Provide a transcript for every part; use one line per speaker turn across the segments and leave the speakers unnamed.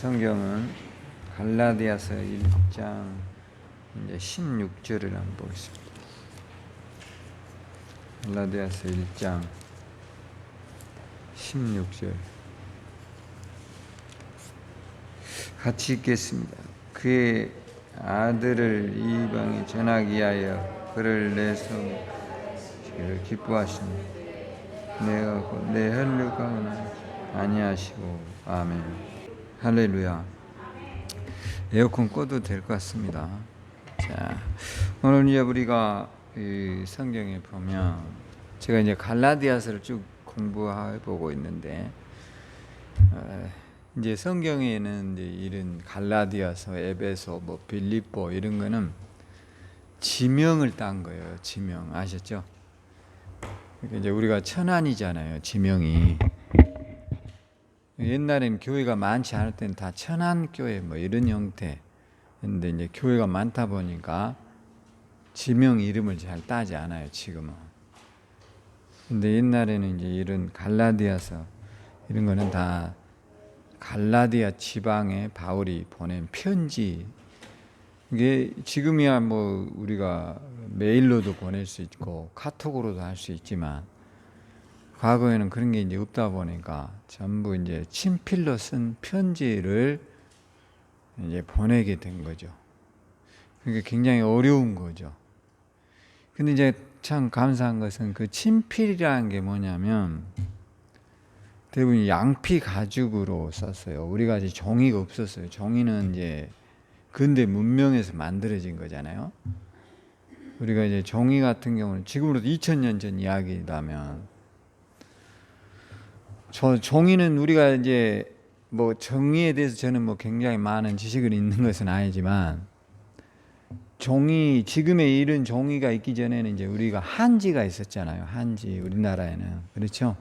성경은 갈라디아서 1장 이제 16절을 한번 보겠습니다. 갈라디아서 1장 16절 같이 읽겠습니다. 그의 아들을 이방에 전하기 위하여 그를 내서 기뻐하시니 내가 곧 내 혈육하거나 아니하시고 아멘. 할렐루야. 에어컨 꺼도 될 것 같습니다. 자, 오늘 이제 우리가 이 성경에 보면 제가 이제 갈라디아서를 쭉 공부해 보고 있는데 이제 성경에는 이제 이런 갈라디아서, 에베소, 뭐 빌립보 이런 거는 지명을 딴 거예요. 지명 아셨죠? 그러니까 이제 우리가 천안이잖아요. 지명이. 옛날에는 교회가 많지 않을 때는 다 천안교회 뭐 이런 형태. 근데 이제 교회가 많다 보니까 지명 이름을 잘 따지 않아요, 지금은. 근데 옛날에는 이제 이런 갈라디아서 이런 거는 다 갈라디아 지방에 바울이 보낸 편지. 이게 지금이야 뭐 우리가 메일로도 보낼 수 있고 카톡으로도 할 수 있지만 과거에는 그런 게 이제 없다 보니까 전부 이제 친필로 쓴 편지를 이제 보내게 된 거죠. 그게 굉장히 어려운 거죠. 근데 이제 참 감사한 것은 그 친필이라는 게 뭐냐면 대부분 양피 가죽으로 썼어요. 우리가 이제 종이가 없었어요. 종이는 이제 근대 문명에서 만들어진 거잖아요. 우리가 이제 종이 같은 경우는 지금으로도 2000년 전 이야기라면 종이는 우리가 이제 뭐 종이에 대해서 저는 뭐 굉장히 많은 지식을 있는 것은 아니지만 종이 지금의 이런 종이가 있기 전에는 이제 우리가 한지가 있었잖아요. 한지 우리나라에는 그렇죠.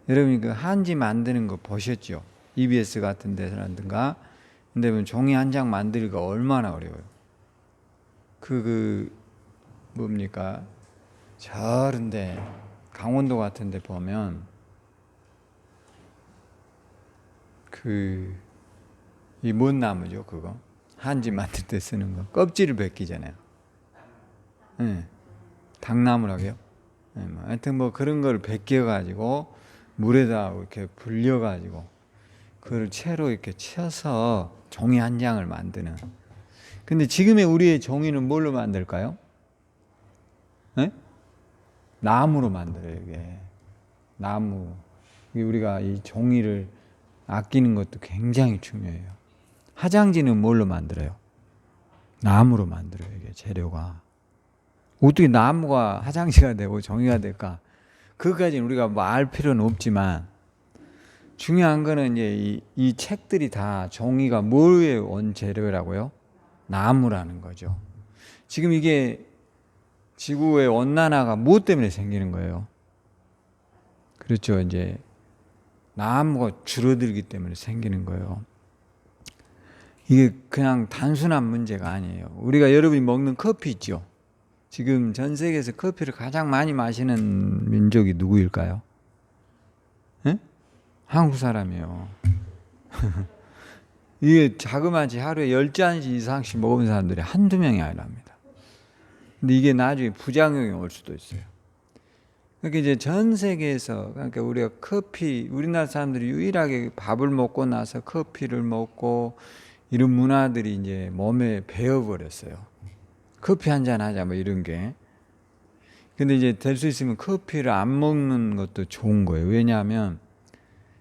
여러분이 그 한지 만드는 거 보셨죠? EBS 같은 데서라든가. 근데 보면 종이 한 장 만들기가 얼마나 어려워요. 뭡니까? 저런데 강원도 같은 데 보면 이 뭔 나무죠, 그거? 한지 만들 때 쓰는 거. 껍질을 벗기잖아요. 네. 당나무라고요? 네, 뭐. 하여튼 뭐 그런 걸 벗겨가지고 물에다 이렇게 불려가지고 그걸 채로 이렇게 쳐서 종이 한 장을 만드는. 근데 지금의 우리의 종이는 뭘로 만들까요? 네? 나무로 만들어요, 이게. 나무. 우리가 이 종이를 아끼는 것도 굉장히 중요해요. 화장지는 뭘로 만들어요? 나무로 만들어요, 이게 재료가. 어떻게 나무가 화장지가 되고 종이가 될까? 그것까지는 우리가 뭐 알 필요는 없지만 중요한 거는 이제 이 책들이 다 종이가 뭐의 원재료라고요? 나무라는 거죠. 지금 이게 지구의 온난화가 무엇 때문에 생기는 거예요? 그렇죠. 이제 나무가 줄어들기 때문에 생기는 거예요. 이게 그냥 단순한 문제가 아니에요. 우리가 여러분이 먹는 커피 있죠? 지금 전 세계에서 커피를 가장 많이 마시는 민족이 누구일까요? 네? 한국 사람이에요. 이게 자그마치 하루에 10잔 이상씩 먹은 사람들이 한두 명이 아니랍니다. 근데 이게 나중에 부작용이 올 수도 있어요. 그러니까 이제 전 세계에서, 그러니까 우리가 우리나라 사람들이 유일하게 밥을 먹고 나서 커피를 먹고 이런 문화들이 이제 몸에 배어버렸어요. 커피 한잔 하자 뭐 이런 게. 근데 이제 될 수 있으면 커피를 안 먹는 것도 좋은 거예요. 왜냐하면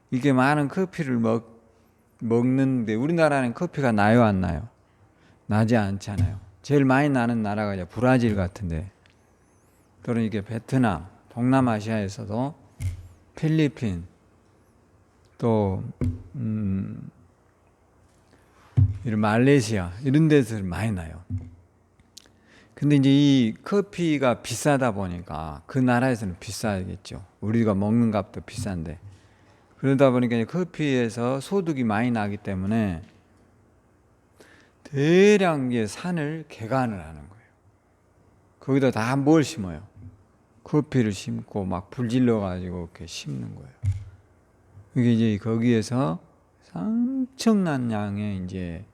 이게 많은 커피를 먹는데 우리나라는 커피가 나요, 안 나요? 나지 않잖아요. 제일 많이 나는 나라가 이제 브라질 같은데 또는 이게 베트남, 동남아시아에서도 필리핀 또 이런 말레이시아 이런 데서 많이 나요. 근데 이제 이 커피가 비싸다 보니까 그 나라에서는 비싸겠죠. 우리가 먹는 값도 비싼데 그러다 보니까 커피에서 소득이 많이 나기 때문에 대량의 산을 개간을 하는 거예요. 거기다 다 뭘 심어요? 커피를 심고 막 불질러 가지고 이렇게 심는 거예요. 이게 이제 거기에서 엄청난 양의 이제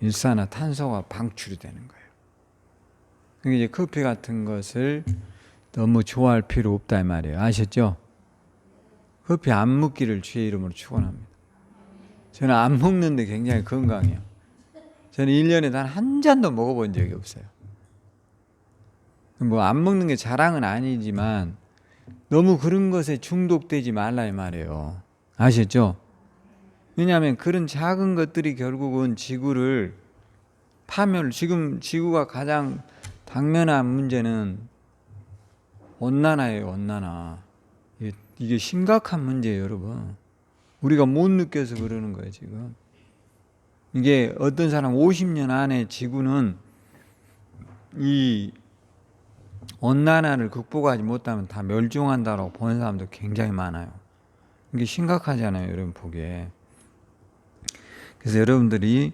일산화탄소가 방출이 되는 거예요. 그러니까 이제 커피 같은 것을 너무 좋아할 필요 없다 이 말이에요. 아셨죠? 커피 안 먹기를 주의 이름으로 축원합니다. 저는 안 먹는데 굉장히 건강해요. 저는 1년에 단 한 잔도 먹어본 적이 없어요. 뭐 안 먹는 게 자랑은 아니지만 너무 그런 것에 중독되지 말라 이 말이에요. 아셨죠? 왜냐하면 그런 작은 것들이 결국은 지구를 지금 지구가 가장 당면한 문제는 온난화예요. 온난화. 이게 심각한 문제예요, 여러분. 우리가 못 느껴서 그러는 거예요, 지금. 이게 어떤 사람 50년 안에 지구는 이 온난화를 극복하지 못하면 다 멸종한다고 보는 사람도 굉장히 많아요. 이게 심각하잖아요, 여러분 보기에. 그래서 여러분들이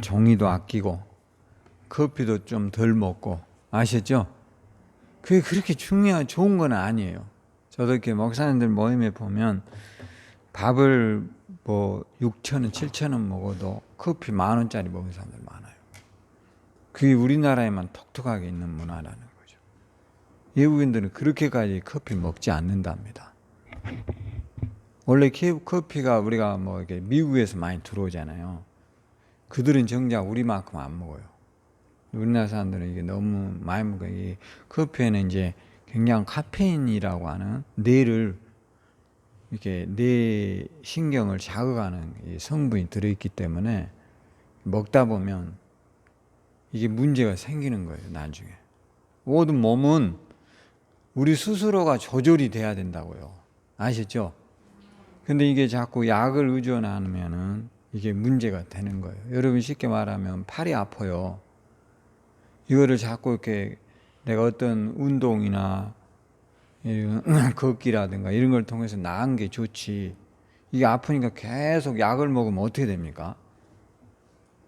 종이도 아끼고 커피도 좀 덜 먹고 아셨죠? 그게 그렇게 좋은 건 아니에요. 저도 이렇게 목사님들 모임에 보면 밥을 뭐 6,000원, 7,000원 먹어도 커피 10,000원짜리 먹는 사람들 많아요. 그게 우리나라에만 독특하게 있는 문화라는 거죠. 외국인들은 그렇게까지 커피 먹지 않는답니다. 원래 커피가 우리가 뭐 이렇게 미국에서 많이 들어오잖아요. 그들은 정작 우리만큼 안 먹어요. 우리나라 사람들은 이게 너무 많이 먹어요. 이 커피에는 이제 굉장히 카페인이라고 하는 뇌를 이렇게 뇌 신경을 자극하는 이 성분이 들어있기 때문에 먹다 보면 이게 문제가 생기는 거예요, 나중에. 모든 몸은 우리 스스로가 조절이 돼야 된다고요. 아셨죠? 근데 이게 자꾸 약을 의존하면은 이게 문제가 되는 거예요. 여러분 쉽게 말하면 팔이 아파요. 이거를 자꾸 이렇게 내가 어떤 운동이나 걷기라든가 이런 걸 통해서 나은 게 좋지. 이게 아프니까 계속 약을 먹으면 어떻게 됩니까?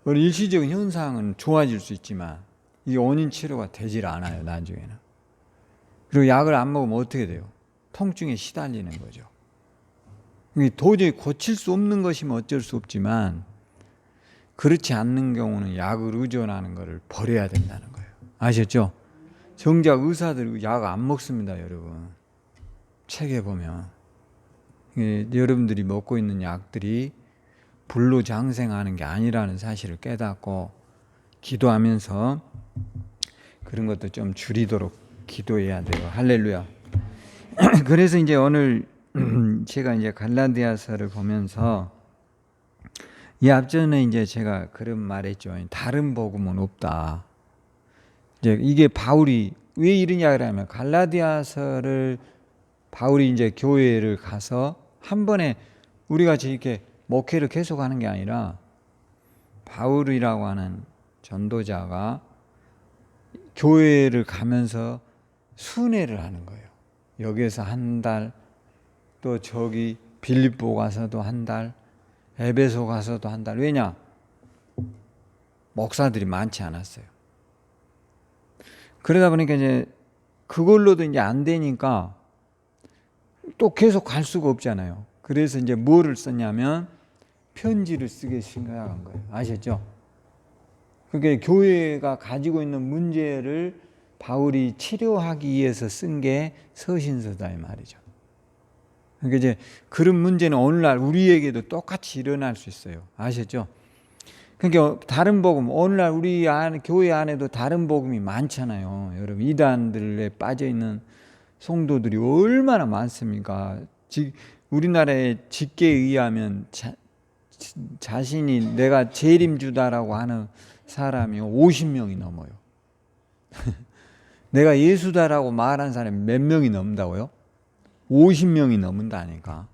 일시적인 현상은 좋아질 수 있지만 이게 원인 치료가 되질 않아요, 나중에는. 그리고 약을 안 먹으면 어떻게 돼요? 통증에 시달리는 거죠. 도저히 고칠 수 없는 것이면 어쩔 수 없지만 그렇지 않는 경우는 약을 의존하는 것을 버려야 된다는 거예요. 아셨죠? 정작 의사들 약 안 먹습니다, 여러분. 책에 보면 여러분들이 먹고 있는 약들이 불로장생하는 게 아니라는 사실을 깨닫고 기도하면서 그런 것도 좀 줄이도록 기도해야 돼요. 할렐루야. 그래서 이제 오늘 제가 이제 갈라디아서를 보면서 이 앞전에 이제 제가 그런 말했죠. 다른 복음은 없다. 이제 이게 바울이 왜 이런 이야기를 하면 갈라디아서를 바울이 이제 교회를 가서 한 번에 우리가 이렇게 목회를 계속하는 게 아니라 바울이라고 하는 전도자가 교회를 가면서 순회를 하는 거예요. 여기에서 한 달, 또 저기 빌립보 가서도 한 달, 에베소 가서도 한 달. 왜냐? 목사들이 많지 않았어요. 그러다 보니까 이제 그걸로도 이제 안 되니까 또 계속 갈 수가 없잖아요. 그래서 이제 뭐를 썼냐면 편지를 쓰게 생각한 거예요. 아셨죠? 그게 교회가 가지고 있는 문제를 바울이 치료하기 위해서 쓴 게 서신서다 이 말이죠. 그러니까 이제 그런 문제는 오늘날 우리에게도 똑같이 일어날 수 있어요. 아셨죠? 그러니까 다른 복음, 오늘날 우리 교회 안에도 다른 복음이 많잖아요. 여러분 이단들에 빠져 있는 성도들이 얼마나 많습니까? 우리나라의 직계에 의하면 자신이 내가 재림주다라고 하는 사람이 50명이 넘어요. 내가 예수다라고 말한 사람이 몇 명이 넘는다고요? 50명이 넘는다니까.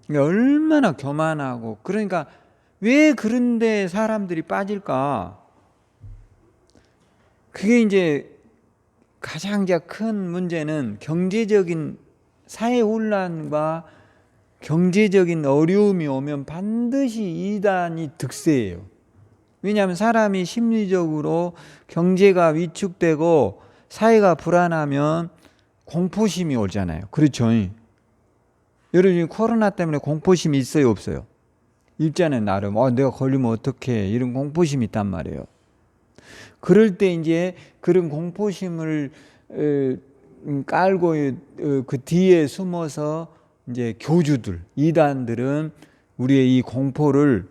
그러니까 얼마나 교만하고, 그러니까 왜 그런데 사람들이 빠질까? 그게 이제 가장 큰 문제는 경제적인 사회 혼란과 경제적인 어려움이 오면 반드시 이단이 득세해요. 왜냐하면 사람이 심리적으로 경제가 위축되고 사회가 불안하면 공포심이 오잖아요. 그렇죠? 여러분 코로나 때문에 공포심이 있어요, 없어요? 있잖아요, 나름. 내가 걸리면 어떡해, 이런 공포심이 있단 말이에요. 그럴 때 이제 그런 공포심을 깔고 그 뒤에 숨어서 이제 교주들, 이단들은 우리의 이 공포를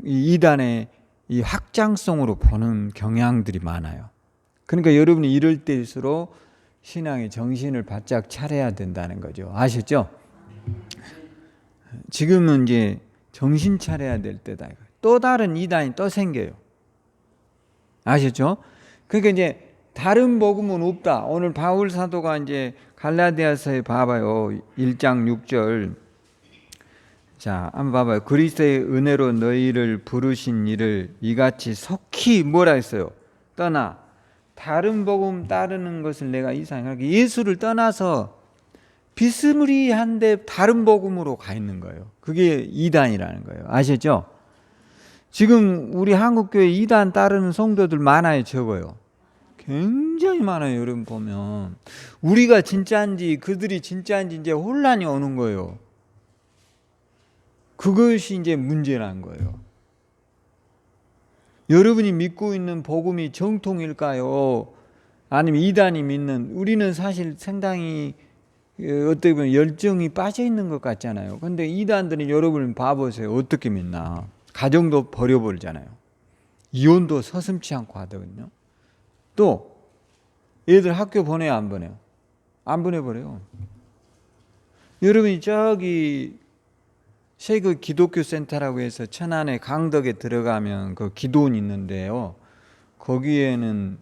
이단의 이 확장성으로 보는 경향들이 많아요. 그러니까 여러분이 이럴 때일수록 신앙의 정신을 바짝 차려야 된다는 거죠. 아셨죠? 지금은 이제 정신 차려야 될 때다. 또 다른 이단이 또 생겨요. 아셨죠? 그러니까 이제 다른 복음은 없다. 오늘 바울 사도가 이제 갈라디아서에 봐봐요. 1장 6절. 자, 한번 봐봐요. 그리스도의 은혜로 너희를 부르신 이를 이같이 속히 뭐라 했어요? 떠나. 다른 복음 따르는 것을 내가 이상하게 예수를 떠나서 비스무리한데 다른 복음으로 가 있는 거예요. 그게 이단이라는 거예요. 아셨죠? 지금 우리 한국교회 이단 따르는 성도들 많아요, 적어요? 굉장히 많아요. 여러분 보면 우리가 진짜인지 그들이 진짜인지 이제 혼란이 오는 거예요. 그것이 이제 문제란 거예요. 여러분이 믿고 있는 복음이 정통일까요? 아니면 이단이 믿는, 우리는 사실 상당히 어떻게 보면 열정이 빠져 있는 것 같잖아요. 근데 이단들은 여러분 봐보세요. 어떻게 믿나? 가정도 버려버리잖아요. 이혼도 서슴지 않고 하거든요. 또 애들 학교 보내요, 안 보내요? 안 보내버려요. 여러분이 저기 세계 기독교 센터라고 해서 천안에 강덕에 들어가면 그 기도원 있는데요. 거기에는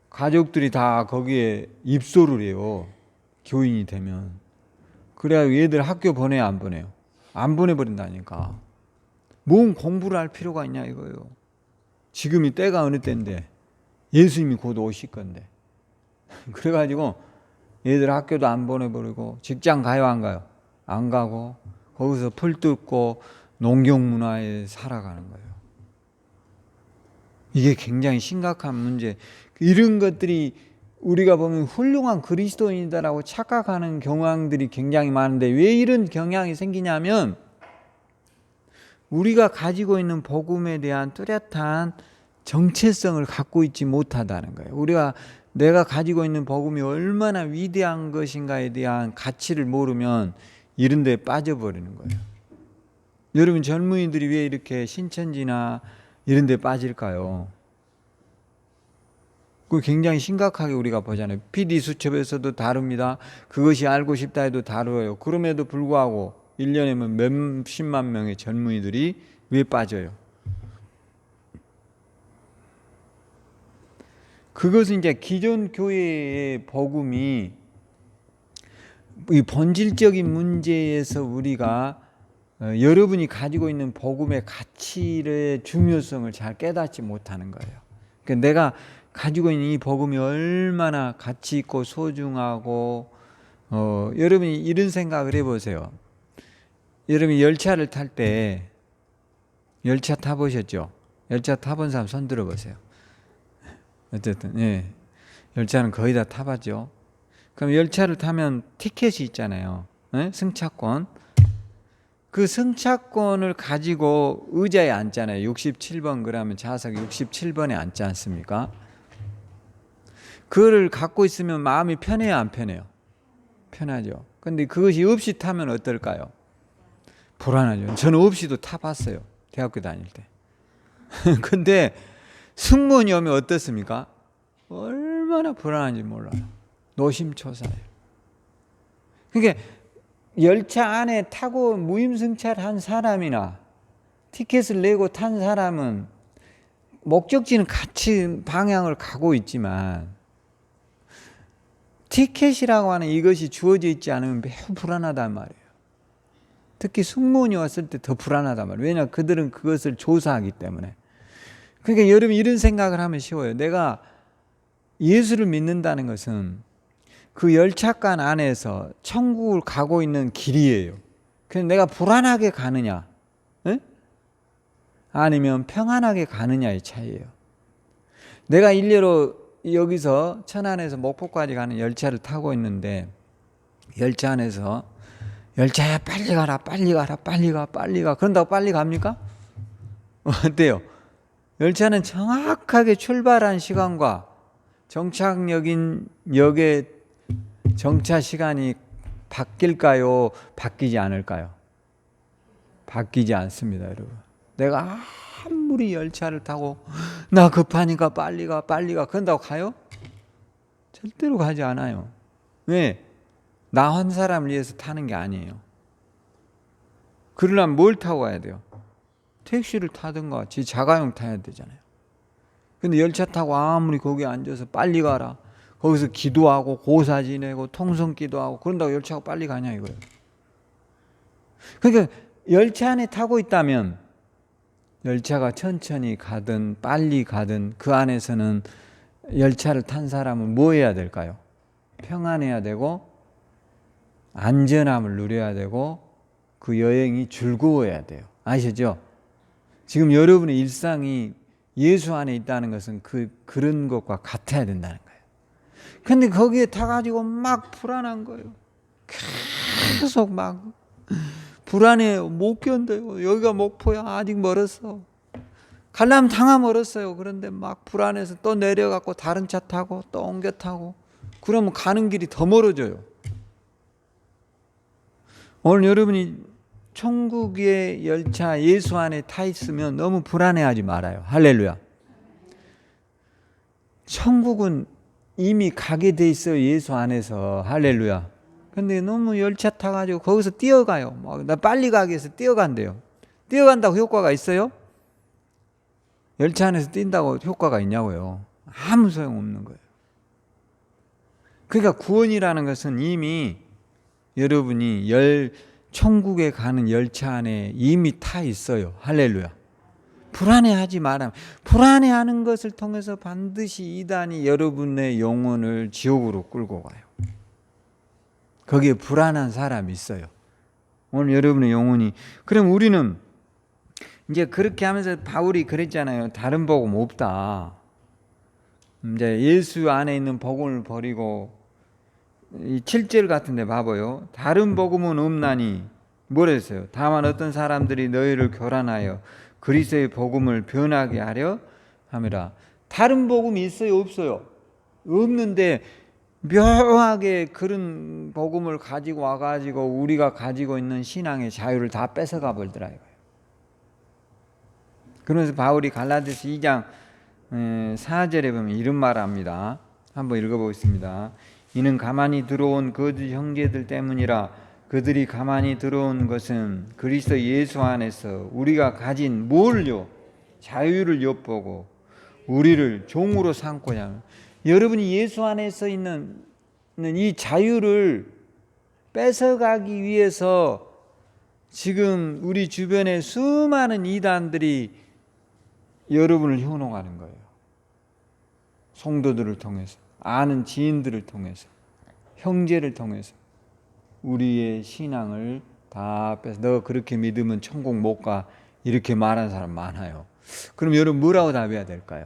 가족들이 다 거기에 입소를 해요. 교인이 되면. 그래야 얘들 학교 보내요, 안 보내요? 안 보내버린다니까. 뭔 공부를 할 필요가 있냐 이거예요. 지금이 때가 어느 때인데 예수님이 곧 오실 건데. 그래가지고 얘들 학교도 안 보내버리고 직장 가요, 안 가요? 안 가고 거기서 풀 뜯고 농경 문화에 살아가는 거예요. 이게 굉장히 심각한 문제. 이런 것들이 우리가 보면 훌륭한 그리스도인이다라고 착각하는 경향들이 굉장히 많은데 왜 이런 경향이 생기냐면 우리가 가지고 있는 복음에 대한 뚜렷한 정체성을 갖고 있지 못하다는 거예요. 내가 가지고 있는 복음이 얼마나 위대한 것인가에 대한 가치를 모르면 이런 데 빠져버리는 거예요. 여러분 젊은이들이 왜 이렇게 신천지나 이런 데 빠질까요? 그 굉장히 심각하게 우리가 보잖아요. PD 수첩에서도 다룹니다. 그것이 알고 싶다 해도 다루어요. 그럼에도 불구하고 1년에 몇십만 명의 젊은이들이 왜 빠져요? 그것은 이제 기존 교회의 복음이 이 본질적인 문제에서 우리가 여러분이 가지고 있는 복음의 가치의 중요성을 잘 깨닫지 못하는 거예요. 그러니까 내가 가지고 있는 이 복음이 얼마나 가치 있고 소중하고 여러분이 이런 생각을 해보세요. 여러분이 열차를 탈 때 열차 타보셨죠? 열차 타본 사람 손 들어보세요. 어쨌든 예, 열차는 거의 다 타봤죠. 그럼 열차를 타면 티켓이 있잖아요. 예? 승차권. 그 승차권을 가지고 의자에 앉잖아요. 67번 그러면 좌석 67번에 앉지 않습니까? 그거를 갖고 있으면 마음이 편해요, 안 편해요? 편하죠. 근데 그것이 없이 타면 어떨까요? 불안하죠. 저는 없이도 타봤어요. 대학교 다닐 때. 근데 승무원이 오면 어떻습니까? 얼마나 불안한지 몰라요. 노심초사해요. 그러니까 열차 안에 타고 무임승차한 사람이나 티켓을 내고 탄 사람은 목적지는 같이 방향을 가고 있지만 티켓이라고 하는 이것이 주어져 있지 않으면 매우 불안하단 말이에요. 특히 승무원이 왔을 때 더 불안하단 말이에요. 왜냐하면 그들은 그것을 조사하기 때문에. 그러니까 여러분 이런 생각을 하면 쉬워요. 내가 예수를 믿는다는 것은 그 열차간 안에서 천국을 가고 있는 길이에요. 그래서 내가 불안하게 가느냐, 에? 아니면 평안하게 가느냐의 차이예요. 내가 일례로 여기서 천안에서 목포까지 가는 열차를 타고 있는데 열차 안에서 열차야 빨리 가라, 빨리 가라, 빨리 가, 빨리 가. 그런다고 빨리 갑니까? 어때요? 열차는 정확하게 출발한 시간과 정착역인 역의 정차 시간이 바뀔까요? 바뀌지 않을까요? 바뀌지 않습니다, 여러분. 내가 아무리 열차를 타고 나 급하니까 빨리 가, 빨리 가. 그런다고 가요? 절대로 가지 않아요. 왜? 나 한 사람을 위해서 타는 게 아니에요. 그러려면 뭘 타고 가야 돼요? 택시를 타든가 지 자가용 타야 되잖아요. 근데 열차 타고 아무리 거기 앉아서 빨리 가라, 거기서 기도하고 고사 지내고 통성 기도하고 그런다고 열차가 빨리 가냐 이거예요. 그러니까 열차 안에 타고 있다면 열차가 천천히 가든 빨리 가든 그 안에서는 열차를 탄 사람은 뭐 해야 될까요? 평안해야 되고 안전함을 누려야 되고 그 여행이 즐거워야 돼요. 아시죠? 지금 여러분의 일상이 예수 안에 있다는 것은 그런 것과 같아야 된다는 거예요. 근데 거기에 타가지고 막 불안한 거예요. 계속 막 불안해요. 못 견뎌요. 여기가 목포야. 아직 멀었어. 가려면 당하 멀었어요. 그런데 막 불안해서 또 내려갖고 다른 차 타고 또 옮겨 타고 그러면 가는 길이 더 멀어져요. 오늘 여러분이 천국의 열차 예수 안에 타 있으면 너무 불안해하지 말아요. 할렐루야. 천국은 이미 가게 돼 있어요. 예수 안에서. 할렐루야. 근데 너무 열차 타가지고 거기서 뛰어가요. 나 빨리 가기 위해서 뛰어간대요. 뛰어간다고 효과가 있어요? 열차 안에서 뛴다고 효과가 있냐고요. 아무 소용없는 거예요. 그러니까 구원이라는 것은 이미 여러분이 천국에 가는 열차 안에 이미 타 있어요. 할렐루야. 불안해하지 마라. 불안해하는 것을 통해서 반드시 이단이 여러분의 영혼을 지옥으로 끌고 가요. 거기에 불안한 사람이 있어요. 오늘 여러분의 영혼이. 그럼 우리는 이제 그렇게 하면서 바울이 그랬잖아요. 다른 복음 없다. 이제 예수 안에 있는 복음을 버리고 이 7절 같은 데 봐봐요. 다른 복음은 없나니 뭐랬어요? 다만 어떤 사람들이 너희를 교란하여 그리스도의 복음을 변하게 하려 함이라. 다른 복음이 있어요? 없어요? 없는데 묘하게 그런 복음을 가지고 와가지고 우리가 가지고 있는 신앙의 자유를 다 뺏어가 버리더라 이거예요. 그러면서 바울이 갈라디아서 2장 4절에 보면 이런 말을 합니다. 한번 읽어보겠습니다. 이는 가만히 들어온 거짓 형제들 때문이라. 그들이 가만히 들어온 것은 그리스도 예수 안에서 우리가 가진 뭘요? 자유를 엿보고 우리를 종으로 삼고자 하는. 여러분이 예수 안에서 있는 이 자유를 뺏어가기 위해서 지금 우리 주변에 수많은 이단들이 여러분을 현혹하는 거예요. 성도들을 통해서, 아는 지인들을 통해서, 형제를 통해서 우리의 신앙을 다 뺏어. 너 그렇게 믿으면 천국 못 가. 이렇게 말하는 사람 많아요. 그럼 여러분 뭐라고 답해야 될까요?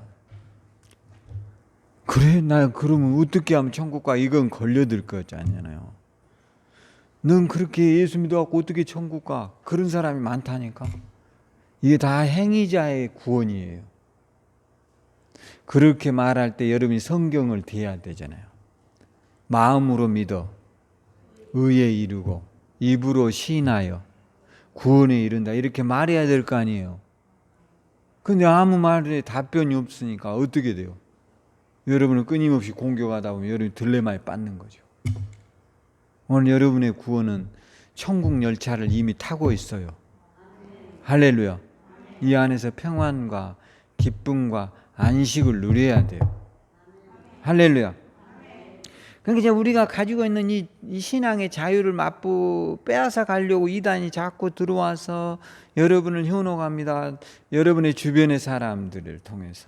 그래, 나 그러면 어떻게 하면 천국 가? 이건 걸려들 거지 않잖아요. 넌 그렇게 예수 믿어갖고 어떻게 천국 가? 그런 사람이 많다니까. 이게 다 행위자의 구원이에요. 그렇게 말할 때 여러분이 성경을 대해야 되잖아요. 마음으로 믿어 의에 이르고 입으로 시인하여 구원에 이른다. 이렇게 말해야 될 거 아니에요. 근데 아무 말에 답변이 없으니까 어떻게 돼요? 여러분은 끊임없이 공격하다 보면 여러분이 딜레마에 빠지는 거죠. 오늘 여러분의 구원은 천국 열차를 이미 타고 있어요. 할렐루야. 이 안에서 평안과 기쁨과 안식을 누려야 돼요. 할렐루야. 그러니까 이제 우리가 가지고 있는 이 신앙의 자유를 빼앗아 가려고 이단이 자꾸 들어와서 여러분을 현혹합니다. 여러분의 주변의 사람들을 통해서.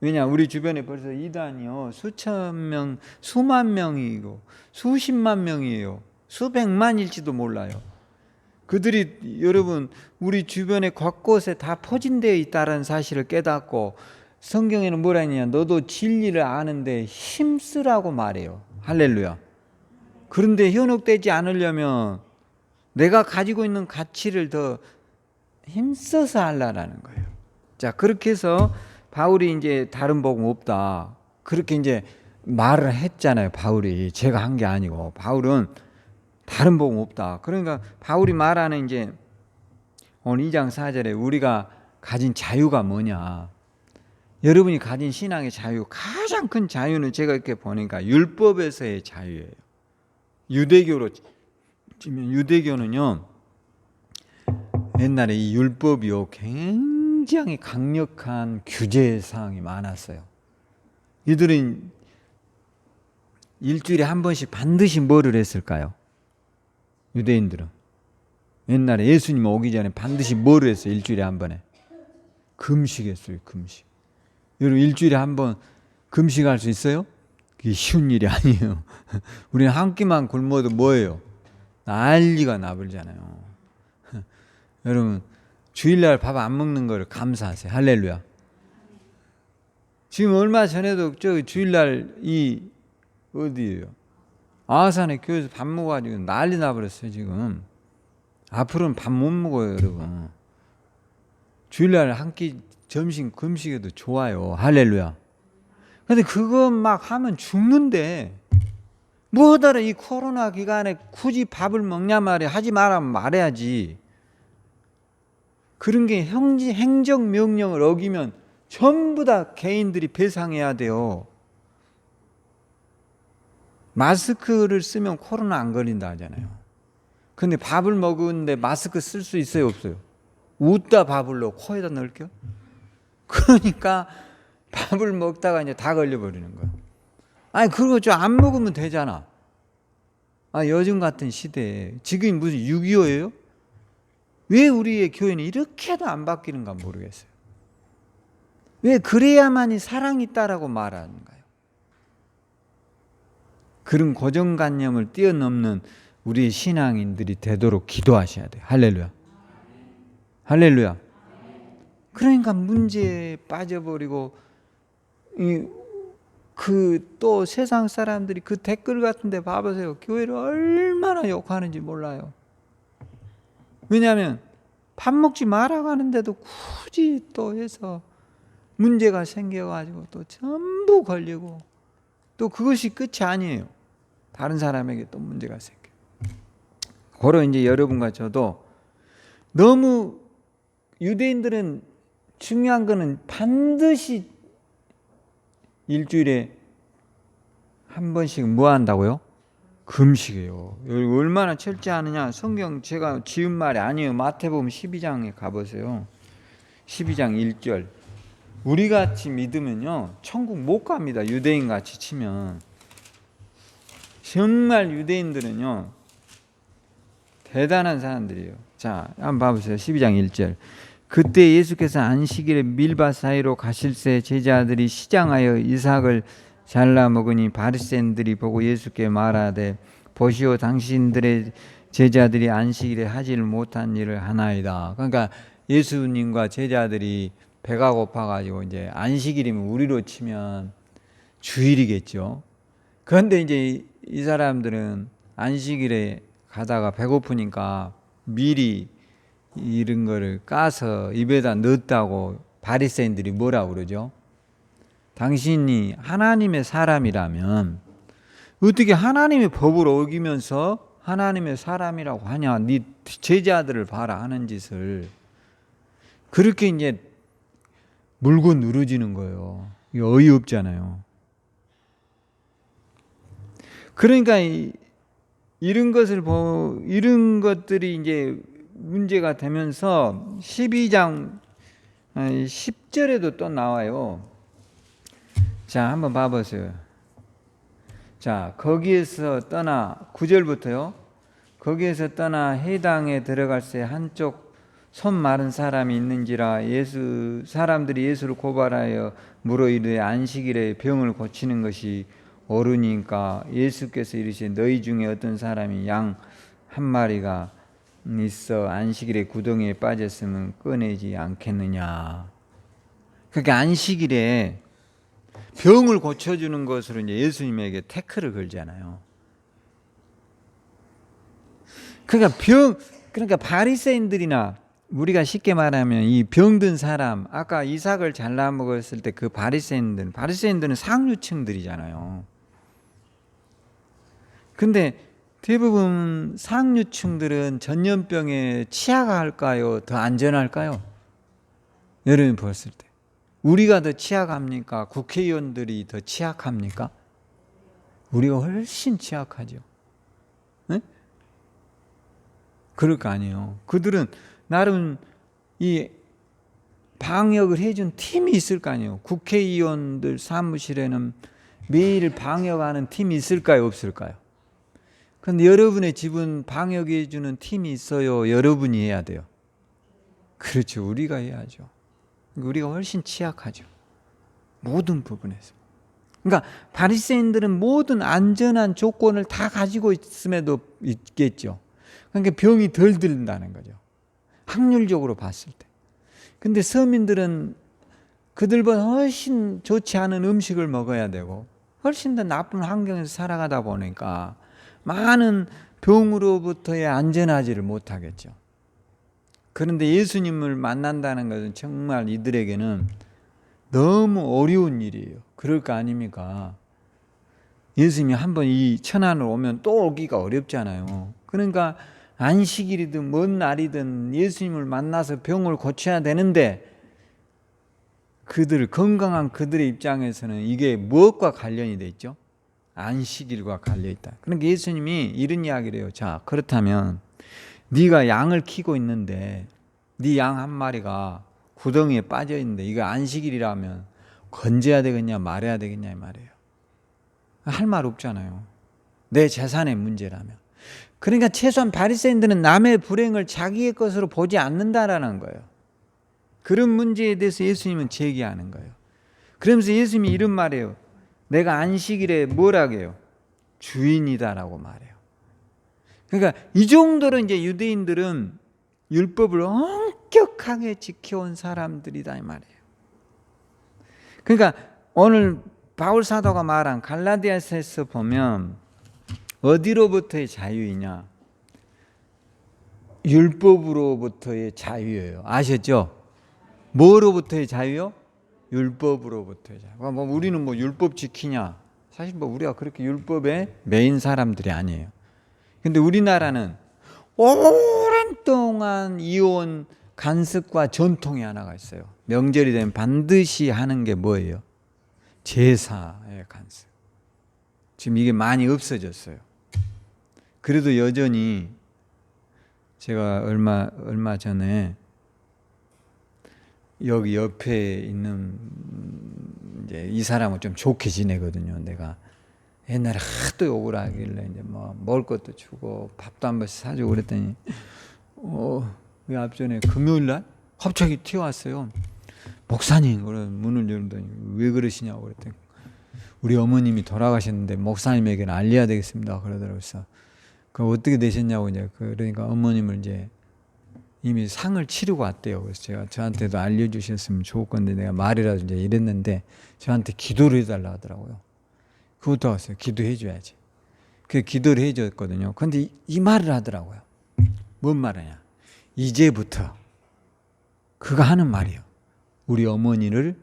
왜냐, 우리 주변에 벌써 이단이요 수천 명, 수만 명이고 수십만 명이에요. 수백만일지도 몰라요. 그들이 여러분 우리 주변에 곳곳에 다 포진되어 있다는 사실을 깨닫고 성경에는 뭐라 했냐, 너도 진리를 아는데 힘쓰라고 말해요. 할렐루야. 그런데 현혹되지 않으려면 내가 가지고 있는 가치를 더 힘써서 하려라는 거예요. 자, 그렇게 해서 바울이 이제 다른 복음 없다. 그렇게 이제 말을 했잖아요. 바울이. 제가 한 게 아니고. 바울은 다른 복음 없다. 그러니까 바울이 말하는 이제 오늘 2장 4절에 우리가 가진 자유가 뭐냐. 여러분이 가진 신앙의 자유, 가장 큰 자유는 제가 이렇게 보니까 율법에서의 자유예요. 유대교로 치면 유대교는요, 옛날에 이 율법이요 굉장히 강력한 규제 사항이 많았어요. 이들은 일주일에 한 번씩 반드시 뭐를 했을까요? 유대인들은 옛날에 예수님 오기 전에 반드시 뭐를 했어요? 일주일에 한 번에 금식했어요. 금식. 여러분 일주일에 한 번 금식할 수 있어요? 그게 쉬운 일이 아니에요. 우리는 한 끼만 굶어도 뭐예요? 난리가 나버리잖아요. 여러분 주일날 밥 안 먹는 거를 감사하세요. 할렐루야. 지금 얼마 전에도 저 주일날 이 어디예요? 아산에 교회에서 밥 먹어가지고 난리 나버렸어요. 지금 앞으로는 밥 못 먹어요. 여러분 주일날 한 끼 점심 금식해도 좋아요. 할렐루야. 근데 그거 막 하면 죽는데 뭐하더라 이 코로나 기간에 굳이 밥을 먹냐 말이야. 하지 말라면 말해야지. 그런 게 행정명령을 어기면 전부 다 개인들이 배상해야 돼요. 마스크를 쓰면 코로나 안 걸린다 하잖아요. 근데 밥을 먹었는데 마스크 쓸 수 있어요 없어요? 웃다 밥을 넣어 코에다 넣을게요? 그러니까 밥을 먹다가 이제 다 걸려버리는 거예요. 아니 그거 좀 안 먹으면 되잖아. 아 요즘 같은 시대에 지금 무슨 6.25예요? 왜 우리의 교회는 이렇게도 안 바뀌는가 모르겠어요. 왜 그래야만이 사랑이 있다라고 말하는가요? 그런 고정관념을 뛰어넘는 우리 신앙인들이 되도록 기도하셔야 돼요. 할렐루야. 할렐루야. 그러니까 문제에 빠져버리고 그 또 세상 사람들이 그 댓글 같은 데 봐보세요. 교회를 얼마나 욕하는지 몰라요. 왜냐하면 밥 먹지 말라고 하는데도 굳이 또 해서 문제가 생겨가지고 또 전부 걸리고 또 그것이 끝이 아니에요. 다른 사람에게 또 문제가 생겨. 그런 이제 여러분과 저도 너무 유대인들은 중요한 거는 반드시 일주일에 한 번씩 뭐 한다고요? 금식이에요. 얼마나 철저하느냐. 성경 제가 지은 말이 아니에요. 마태복음 12장에 가보세요. 12장 1절. 우리같이 믿으면요 천국 못 갑니다. 유대인같이 치면. 정말 유대인들은요 대단한 사람들이에요. 자 한번 봐보세요. 12장 1절. 그때 예수께서 안식일에 밀밭 사이로 가실새 제자들이 시장하여 이삭을 잘라 먹으니 바리새인들이 보고 예수께 말하되 보시오 당신들의 제자들이 안식일에 하지를 못한 일을 하나이다. 그러니까 예수님과 제자들이 배가 고파가지고 이제 안식일이면 우리로 치면 주일이겠죠. 그런데 이제 이 사람들은 안식일에 가다가 배고프니까 미리 이런 거를 까서 입에다 넣었다고 바리새인들이 뭐라고 그러죠? 당신이 하나님의 사람이라면 어떻게 하나님의 법을 어기면서 하나님의 사람이라고 하냐? 네 제자들을 봐라 하는 짓을. 그렇게 이제 물고 늘어지는 거예요. 이게 어이없잖아요. 그러니까 이런 것들이 이제 문제가 되면서 12장 10절에도 또 나와요. 자, 한번 봐보세요. 자, 거기에서 떠나 9절부터요. 거기에서 떠나 해당에 들어갈새 한쪽 손 마른 사람이 있는지라 사람들이 예수를 고발하여 물어 이르되 안식일에 병을 고치는 것이 옳으니까 예수께서 이르시되 너희 중에 어떤 사람이 양 한 마리가 있어 안식일에 구덩이에 빠졌으면 꺼내지 않겠느냐. 그러니까 안식일에 병을 고쳐주는 것으로 이제 예수님에게 태클을 걸잖아요. 그러니까 바리새인들이나 우리가 쉽게 말하면 이 병든 사람, 아까 이삭을 잘라 먹었을 때 그 바리새인들은 상류층들이잖아요. 근데 대부분 상류층들은 전염병에 취약할까요? 더 안전할까요? 여러분이 봤을 때 우리가 더 취약합니까? 국회의원들이 더 취약합니까? 우리가 훨씬 취약하죠. 네? 그럴 거 아니에요. 그들은 나름 이 방역을 해준 팀이 있을 거 아니에요. 국회의원들 사무실에는 매일 방역하는 팀이 있을까요? 없을까요? 그런데 여러분의 집은 방역해주는 팀이 있어요? 여러분이 해야 돼요? 그렇죠. 우리가 해야죠. 우리가 훨씬 취약하죠. 모든 부분에서. 그러니까 바리새인들은 모든 안전한 조건을 다 가지고 있음에도 있겠죠. 그러니까 병이 덜 들린다는 거죠. 확률적으로 봤을 때. 근데 서민들은 그들보다 훨씬 좋지 않은 음식을 먹어야 되고 훨씬 더 나쁜 환경에서 살아가다 보니까 많은 병으로부터의 안전하지를 못하겠죠. 그런데 예수님을 만난다는 것은 정말 이들에게는 너무 어려운 일이에요. 그럴 거 아닙니까? 예수님이 한번 이 천안으로 오면 또 오기가 어렵잖아요. 그러니까 안식일이든 먼 날이든 예수님을 만나서 병을 고쳐야 되는데 건강한 그들의 입장에서는 이게 무엇과 관련이 돼 있죠? 안식일과 관련이 있다. 그러니까 예수님이 이런 이야기를 해요. 자, 그렇다면 네가 양을 키고 있는데 네 양 한 마리가 구덩이에 빠져 있는데 이거 안식일이라면 건져야 되겠냐 말해야 되겠냐 이 말이에요. 할 말 없잖아요. 내 재산의 문제라면. 그러니까 최소한 바리새인들은 남의 불행을 자기의 것으로 보지 않는다라는 거예요. 그런 문제에 대해서 예수님은 제기하는 거예요. 그러면서 예수님이 이런 말이에요. 내가 안식일에 뭐라고 해요? 주인이다라고 말해요. 그러니까 이 정도로 이제 유대인들은 율법을 엄격하게 지켜온 사람들이다 이 말이에요. 그러니까 오늘 바울 사도가 말한 갈라디아서에서 보면 어디로부터의 자유이냐? 율법으로부터의 자유예요. 아셨죠? 뭐로부터의 자유요? 율법으로부터의 자유. 뭐 우리는 뭐 율법 지키냐? 사실 뭐 우리가 그렇게 율법의 메인 사람들이 아니에요. 근데 우리나라는 오랜 동안 이어온 관습과 전통이 하나가 있어요. 명절이 되면 반드시 하는 게 뭐예요? 제사의 관습. 지금 이게 많이 없어졌어요. 그래도 여전히 제가 얼마 전에 여기 옆에 있는 이제 이 사람을 좀 좋게 지내거든요. 내가 옛날에 하도 욕을 하길래 이제 뭐 먹을 것도 주고 밥도 한 번씩 사주고 그랬더니 그 앞전에 금요일 날 갑자기 튀어왔어요. 목사님, 그래 문을 열더니 왜 그러시냐고 그랬더니 우리 어머님이 돌아가셨는데 목사님에게는 알려야 되겠습니다. 그러더라고요. 그래서 그 어떻게 되셨냐고 이제 그러니까 어머님을 이제 이미 상을 치르고 왔대요. 그래서 제가 저한테도 알려주셨으면 좋을 건데 내가 말이라도 이제 이랬는데 저한테 기도를 해달라 하더라고요. 그것도 왔어요. 기도해 줘야지. 그 기도를 해줬거든요. 그런데 이 말을 하더라고요. 뭔 말이냐? 이제부터 그가 하는 말이요. 우리 어머니를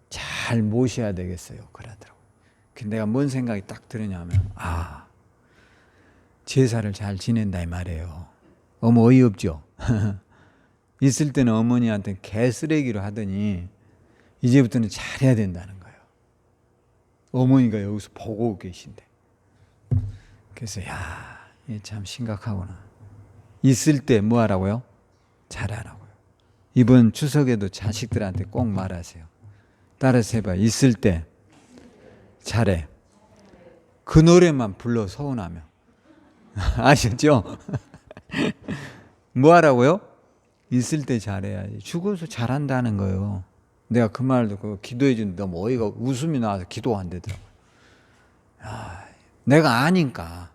잘 모셔야 되겠어요. 그러더라고요. 근데 내가 뭔 생각이 딱 들었냐면 제사를 잘 지낸다 이 말이에요. 어머 어이없죠? 있을 때는 어머니한테 개쓰레기로 하더니 이제부터는 잘해야 된다는 거예요. 어머니가 여기서 보고 계신데. 그래서 이게 참 심각하구나. 있을 때 뭐 하라고요? 잘하라고요. 이번 추석에도 자식들한테 꼭 말하세요. 따라서 해봐. 있을 때 잘해. 그 노래만 불러 서운하면. 아셨죠? 뭐 하라고요? 있을 때 잘해야지. 죽어서 잘한다는 거예요. 내가 그 말도 기도해 주는데 너무 어이가 웃음이 나와서 기도가 안 되더라고요. 내가 아니까.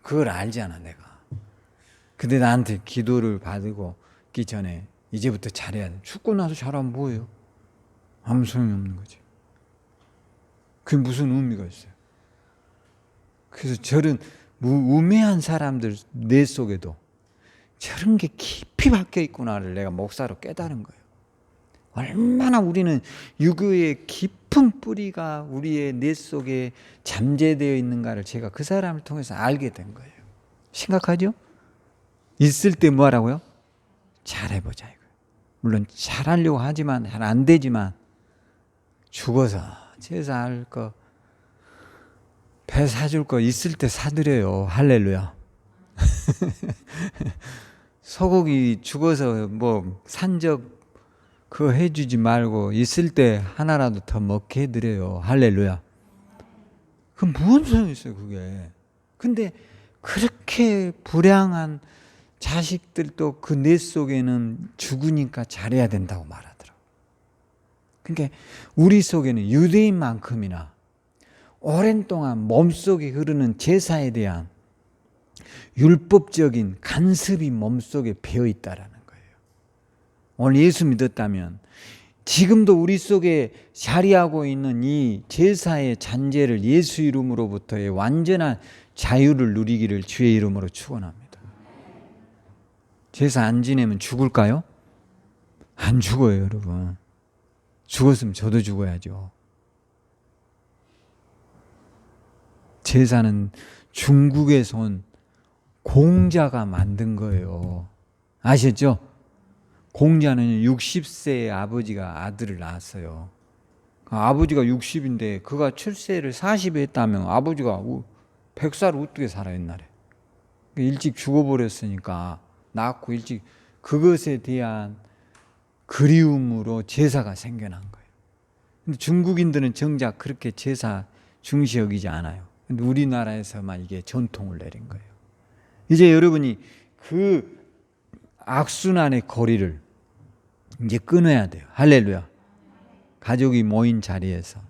그걸 알잖아 내가. 근데 나한테 기도를 받기 전에 이제부터 잘해야 돼. 죽고 나서 잘하면 뭐예요? 아무 소용이 없는 거지. 그게 무슨 의미가 있어요? 그래서 우매한 사람들 뇌 속에도 저런 게 깊이 박혀 있구나를 내가 목사로 깨달은 거예요. 얼마나 우리는 유교의 깊은 뿌리가 우리의 뇌 속에 잠재되어 있는가를 제가 그 사람을 통해서 알게 된 거예요. 심각하죠? 있을 때 뭐 하라고요? 잘해보자 이거예요. 물론 잘하려고 하지만 잘 안 되지만 죽어서 제사할 거, 배 사줄 거 있을 때 사드려요. 할렐루야. 소고기 죽어서 뭐 산적 그거 해주지 말고 있을 때 하나라도 더 먹게 해드려요. 할렐루야. 그럼 무슨 소용이 있어요 그게. 근데 그렇게 불량한 자식들도 그 뇌 속에는 죽으니까 잘해야 된다고 말하더라고요. 그러니까 우리 속에는 유대인만큼이나 오랜 동안 몸속에 흐르는 제사에 대한 율법적인 간섭이 몸속에 배어있다라는 거예요. 오늘 예수 믿었다면 지금도 우리 속에 자리하고 있는 이 제사의 잔재를 예수 이름으로부터의 완전한 자유를 누리기를 주의 이름으로 축원합니다. 제사 안 지내면 죽을까요? 안 죽어요, 여러분. 죽었으면 저도 죽어야죠. 제사는 중국에서 온 공자가 만든 거예요. 아셨죠? 공자는 60세의 아버지가 아들을 낳았어요. 아버지가 60인데 그가 출세를 40에 했다면 아버지가 100살 어떻게 살아 옛날에. 일찍 죽어버렸으니까 낳고 일찍 그것에 대한 그리움으로 제사가 생겨난 거예요. 근데 중국인들은 정작 그렇게 제사 중시 여기지 않아요. 근데 우리나라에서만 이게 전통을 내린 거예요. 이제 여러분이 그 악순환의 고리를 이제 끊어야 돼요. 할렐루야. 가족이 모인 자리에서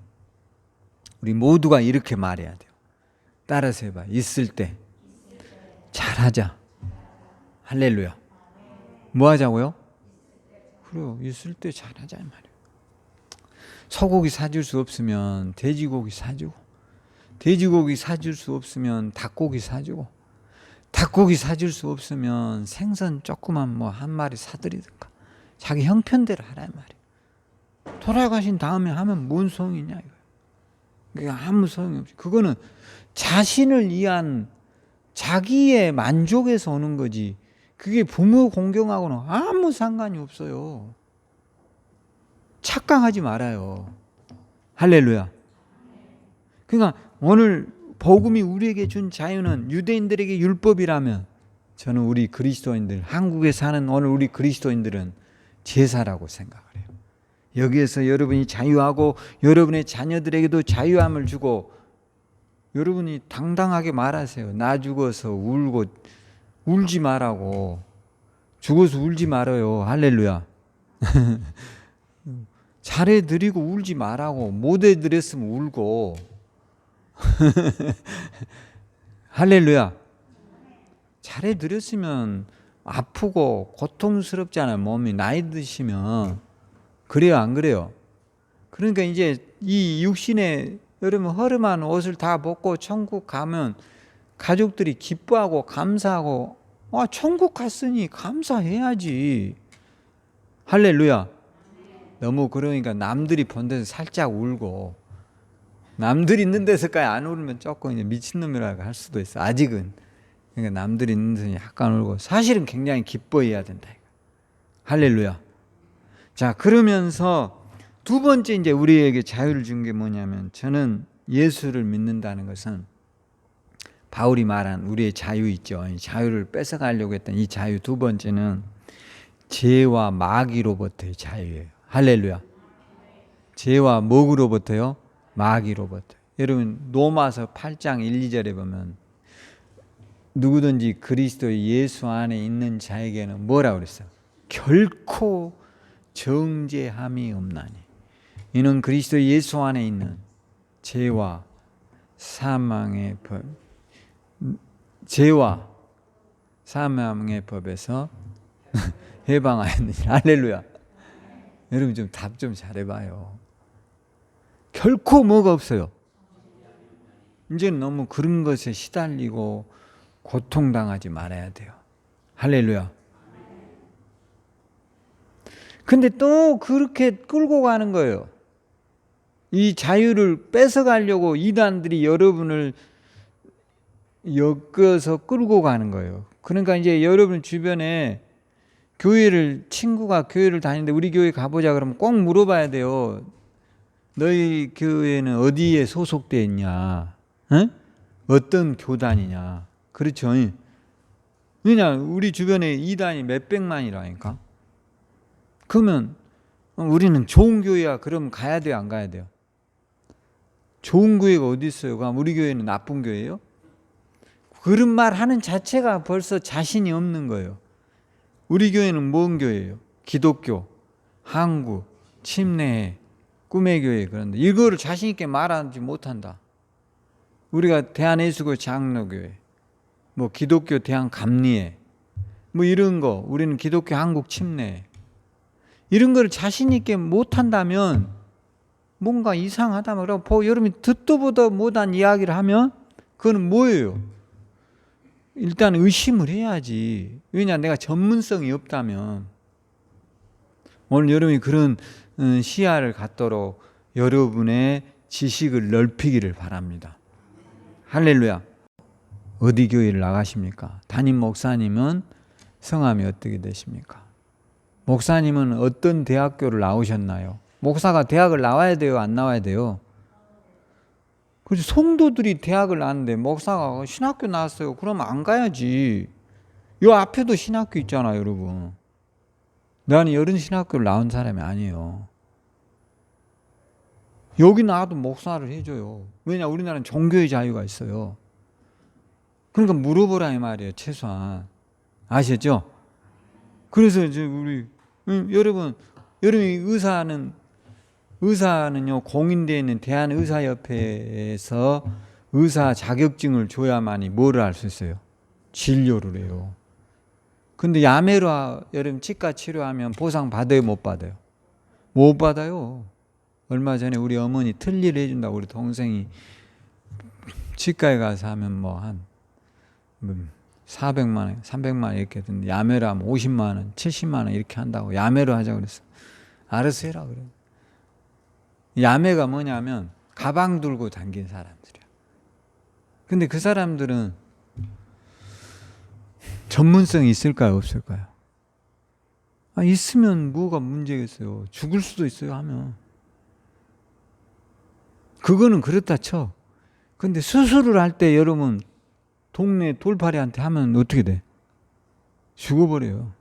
우리 모두가 이렇게 말해야 돼요. 따라서 해봐. 있을 때 잘하자. 할렐루야. 뭐 하자고요? 그래요. 있을 때 잘하자 말이에요. 소고기 사줄 수 없으면 돼지고기 사주고, 돼지고기 사줄 수 없으면 닭고기 사주고, 닭고기 사줄 수 없으면 생선 조그만 뭐 한 마리 사드리든가 자기 형편대로 하란 말이에요. 돌아가신 다음에 하면 뭔 소용이냐 이거예요. 그게 아무 소용이 없지. 그거는 자신을 위한 자기의 만족에서 오는 거지. 그게 부모 공경하고는 아무 상관이 없어요. 착각하지 말아요. 할렐루야. 그러니까 오늘 복음이 우리에게 준 자유는 유대인들에게 율법이라면 저는 우리 그리스도인들, 한국에 사는 오늘 우리 그리스도인들은 제사라고 생각을 해요. 여기에서 여러분이 자유하고 여러분의 자녀들에게도 자유함을 주고 여러분이 당당하게 말하세요. 나 죽어서 울고 울지 말라고. 죽어서 울지 말아요. 할렐루야. 잘해드리고 울지 말라고. 못 해드렸으면 울고. 할렐루야. 잘해드렸으면 아프고 고통스럽잖아요. 몸이 나이 드시면. 그래요 안 그래요? 그러니까 이제 이 육신에 여러분 허름한 옷을 다 벗고 천국 가면 가족들이 기뻐하고 감사하고 천국 갔으니 감사해야지. 할렐루야. 너무 그러니까 남들이 본 데서 살짝 울고 남들이 있는 데서까지 안 울면 조금 이제 미친놈이라고 할 수도 있어. 아직은. 그러니까 남들이 있는 데서 약간 울고 사실은 굉장히 기뻐해야 된다. 할렐루야. 자, 그러면서 두 번째 이제 우리에게 자유를 준 게 뭐냐면 저는 예수를 믿는다는 것은 바울이 말한 우리의 자유 있죠. 이 자유를 뺏어가려고 했던 이 자유 두 번째는 죄와 마귀로부터의 자유예요. 할렐루야. 죄와 뭐로부터요? 마귀로부터. 여러분 로마서 8장 1, 2절에 보면 누구든지 그리스도 예수 안에 있는 자에게는 뭐라고 그랬어요? 결코 정죄함이 없나니 이는 그리스도 예수 안에 있는 죄와 사망의 법, 죄와 사망의 법에서 해방하였느니. 할렐루야. 여러분 좀 답 좀 잘해봐요. 결코 뭐가 없어요. 이제는 너무 그런 것에 시달리고 고통당하지 말아야 돼요. 할렐루야. 근데 또 그렇게 끌고 가는 거예요. 이 자유를 뺏어가려고 이단들이 여러분을 엮어서 끌고 가는 거예요. 그러니까 이제 여러분 주변에 친구가 교회를 다니는데 우리 교회 가보자 그러면 꼭 물어봐야 돼요. 너희 교회는 어디에 소속되어 있냐? 응? 어떤 교단이냐? 그렇죠. 왜냐, 우리 주변에 이단이 몇백만이라니까. 그러면 우리는 좋은 교회야. 그럼 가야 돼요, 안 가야 돼요? 좋은 교회가 어디 있어요? 그럼 우리 교회는 나쁜 교회예요? 그런 말 하는 자체가 벌써 자신이 없는 거예요. 우리 교회는 뭔 교회예요? 기독교, 한국, 침례, 꿈의 교회. 그런데 이거를 자신 있게 말하지 못한다. 우리가 대한예수교 장로교회, 뭐 기독교 대한감리회, 뭐 이런 거, 우리는 기독교 한국 침례, 이런 걸 자신 있게 못한다면 뭔가 이상하다면, 그럼 여러분이 듣도 보도 못한 이야기를 하면 그거는 뭐예요? 일단 의심을 해야지. 왜냐, 내가 전문성이 없다면. 오늘 여러분이 그런 시야를 갖도록 여러분의 지식을 넓히기를 바랍니다. 할렐루야. 어디 교회를 나가십니까? 담임 목사님은 성함이 어떻게 되십니까? 목사님은 어떤 대학교를 나오셨나요? 목사가 대학을 나와야 돼요? 안 나와야 돼요? 그래서 성도들이 대학을 나왔는데 목사가 신학교 나왔어요. 그럼 안 가야지. 요 앞에도 신학교 있잖아요, 여러분. 나는 이런 신학교를 나온 사람이 아니에요. 여기 나와도 목사를 해줘요. 왜냐, 우리나라는 종교의 자유가 있어요. 그러니까 물어보라 이 말이에요, 최소한. 아시죠? 그래서 이제 여러분이 의사는요, 공인되어 있는 대한의사협회에서 의사 자격증을 줘야만이 뭐를 할 수 있어요? 진료를 해요. 근데 야매로 여러분 치과 치료하면 보상 받아요, 못 받아요? 못 받아요. 얼마 전에 우리 어머니 틀니를 해준다고 우리 동생이 치과에 가서 하면 뭐 한 400만 원, 300만 원 이렇게 했는데 야매로 하면 50만 원, 70만 원 이렇게 한다고 야매로 하자고 그랬어. 알아서 해라 그래. 야매가 뭐냐면 가방 들고 다닌 사람들이야. 근데 그 사람들은 전문성이 있을까요, 없을까요? 있으면 뭐가 문제겠어요. 죽을 수도 있어요, 하면. 그거는 그렇다 쳐. 근데 수술을 할 때 여러분 동네 돌팔이한테 하면 어떻게 돼? 죽어버려요.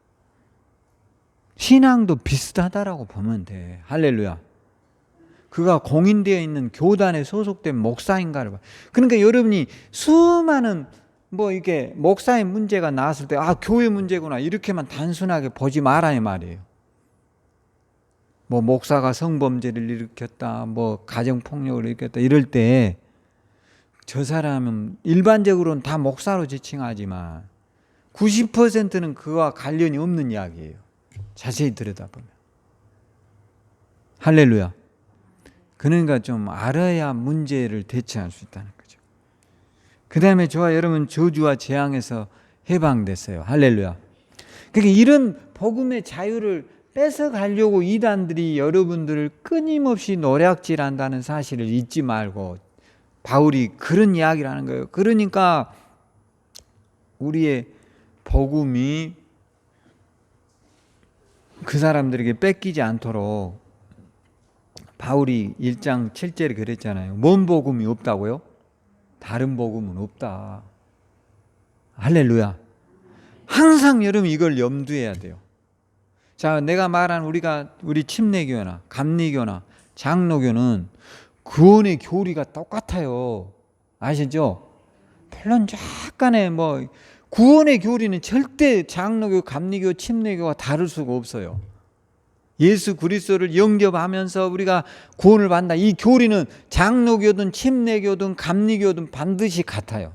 신앙도 비슷하다라고 보면 돼. 할렐루야. 그가 공인되어 있는 교단에 소속된 목사인가를 봐. 그러니까 여러분이 수많은 이게 목사의 문제가 나왔을 때 교회 문제구나 이렇게만 단순하게 보지 마라 이 말이에요. 목사가 성범죄를 일으켰다, 가정폭력을 일으켰다 이럴 때 저 사람은 일반적으로는 다 목사로 지칭하지만 90%는 그와 관련이 없는 이야기예요. 자세히 들여다보면. 할렐루야. 그러니까 좀 알아야 문제를 대처할 수 있다는 거죠. 그 다음에 저와 여러분 저주와 재앙에서 해방됐어요. 할렐루야. 그러니까 이런 복음의 자유를 뺏어가려고 이단들이 여러분들을 끊임없이 노략질한다는 사실을 잊지 말고 바울이 그런 이야기를 하는 거예요. 그러니까 우리의 복음이 그 사람들에게 뺏기지 않도록 바울이 1장 7절에 그랬잖아요. 뭔 복음이 없다고요? 다른 복음은 없다. 할렐루야. 항상 여러분 이걸 염두해야 돼요. 자, 내가 말한 우리 침례교나 감리교나 장로교는 구원의 교리가 똑같아요. 아시죠? 물론 약간의 구원의 교리는 절대 장로교, 감리교, 침례교가 다를 수가 없어요. 예수 그리스도를 영접하면서 우리가 구원을 받는다. 이 교리는 장로교든 침례교든 감리교든 반드시 같아요.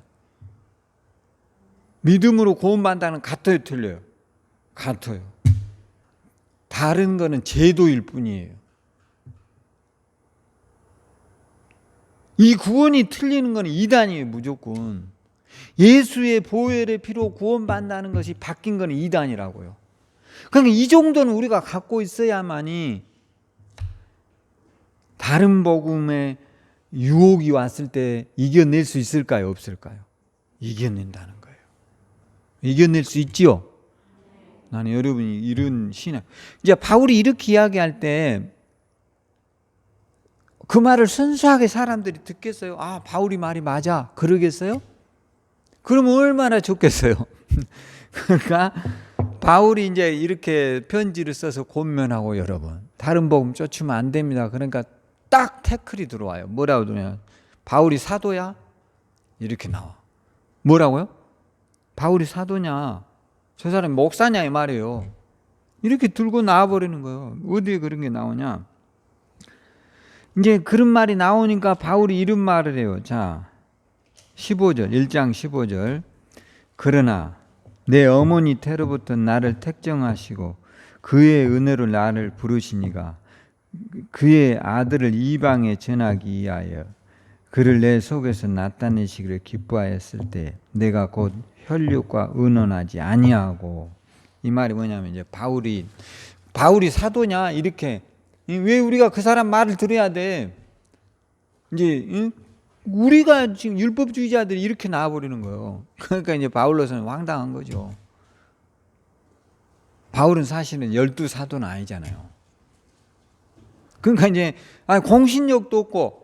믿음으로 구원받는다는 같아요, 틀려요? 같아요. 다른 거는 제도일 뿐이에요. 이 구원이 틀리는 건 이단이에요, 무조건. 예수의 보혈의 피로 구원받는다는 것이 바뀐 건 이단이라고요. 그러니까 이 정도는 우리가 갖고 있어야만이 다른 복음의 유혹이 왔을 때 이겨낼 수 있을까요? 없을까요? 이겨낸다는 거예요. 이겨낼 수 있지요? 나는 여러분이 이런 신앙. 이제 바울이 이렇게 이야기할 때 그 말을 순수하게 사람들이 듣겠어요? 아, 바울이 말이 맞아. 그러겠어요? 그러면 얼마나 좋겠어요? 그러니까 바울이 이제 이렇게 편지를 써서 권면하고 여러분 다른 복음 쫓으면 안 됩니다. 그러니까 딱 태클이 들어와요. 뭐라고 그러냐? 바울이 사도야? 이렇게 나와. 뭐라고요? 바울이 사도냐? 저 사람이 목사냐 이 말이에요. 이렇게 들고 나와버리는 거예요. 어디에 그런 게 나오냐? 이제 그런 말이 나오니까 바울이 이런 말을 해요. 자, 15절, 1장 15절. 그러나 내 어머니 태로부터 나를 택정하시고 그의 은혜로 나를 부르시니가 그의 아들을 이방에 전하기 위하여 그를 내 속에서 나타내시기를 기뻐하였을 때 내가 곧 혈육과 의논하지 아니하고. 이 말이 뭐냐면 이제 바울이 사도냐 이렇게 왜 우리가 그 사람 말을 들어야 돼? 이제 우리가 지금 율법주의자들이 이렇게 나와버리는 거예요. 그러니까 이제 바울로서는 황당한 거죠. 바울은 사실은 12사도는 아니잖아요. 그러니까 이제 공신력도 없고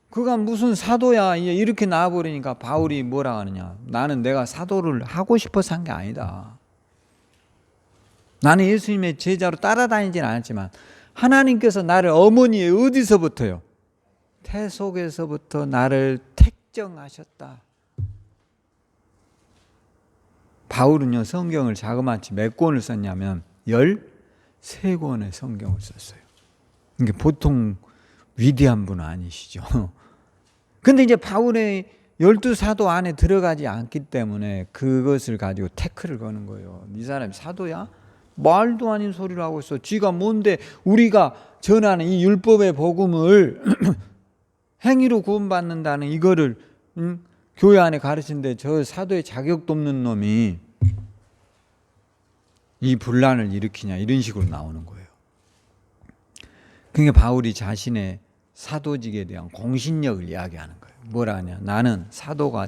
그가 무슨 사도야 이렇게 나와버리니까 바울이 뭐라 하느냐? 나는 내가 사도를 하고 싶어서 한 게 아니다. 나는 예수님의 제자로 따라다니지는 않았지만 하나님께서 나를 어머니의 어디서부터요? 태 속에서부터 나를 택정하셨다. 바울은요 성경을 자그마치 몇 권을 썼냐면 13권의 성경을 썼어요. 이게 보통 위대한 분은 아니시죠. 근데 이제 바울의 12사도 안에 들어가지 않기 때문에 그것을 가지고 태클을 거는 거예요. 이 사람이 사도야? 말도 아닌 소리를 하고 있어. 쥐가 뭔데 우리가 전하는 이 율법의 복음을 행위로 구원받는다는 이거를 교회 안에 가르치는데 저 사도의 자격도 없는 놈이 이 분란을 일으키냐 이런 식으로 나오는 거예요. 그러니까 바울이 자신의 사도직에 대한 공신력을 이야기하는 거예요. 뭐라 하냐? 나는 사도가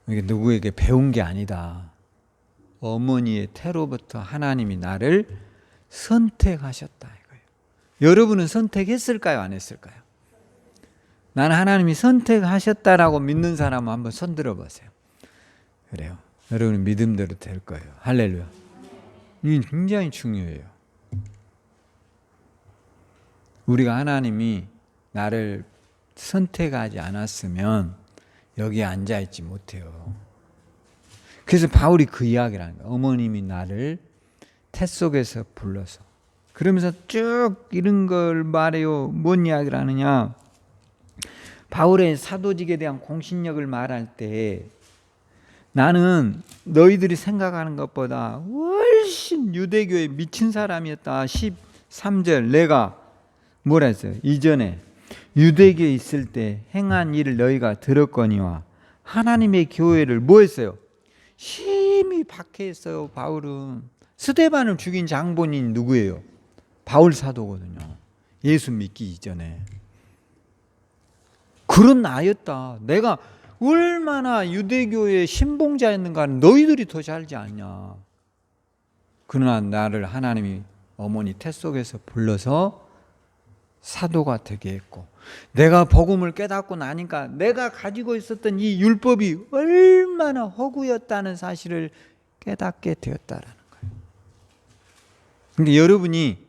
누구에게 배운 게 아니다. 어머니의 태로부터 하나님이 나를 선택하셨다 이거예요. 여러분은 선택했을까요? 안 했을까요? 나는 하나님이 선택하셨다라고 믿는 사람 한번 손 들어보세요. 그래요. 여러분은 믿음대로 될 거예요. 할렐루야. 이게 굉장히 중요해요. 우리가 하나님이 나를 선택하지 않았으면 여기에 앉아있지 못해요. 그래서 바울이 그 이야기를 하는 거예요. 어머님이 나를 태 속에서 불러서. 그러면서 쭉 이런 걸 말해요. 뭔 이야기를 하느냐. 바울의 사도직에 대한 공신력을 말할 때 나는 너희들이 생각하는 것보다 훨씬 유대교에 미친 사람이었다. 13절 내가 뭐라 했어요? 이전에 유대교에 있을 때 행한 일을 너희가 들었거니와 하나님의 교회를 뭐 했어요? 심히 박해했어요. 바울은 스데반을 죽인 장본인 누구예요? 바울 사도거든요. 예수 믿기 이전에. 그런 나였다. 내가 얼마나 유대교의 신봉자였는가는 너희들이 더 잘 알지 않냐. 그러나 나를 하나님이 어머니 태 속에서 불러서 사도가 되게 했고 내가 복음을 깨닫고 나니까 내가 가지고 있었던 이 율법이 얼마나 허구였다는 사실을 깨닫게 되었다라는 거예요. 근데 여러분이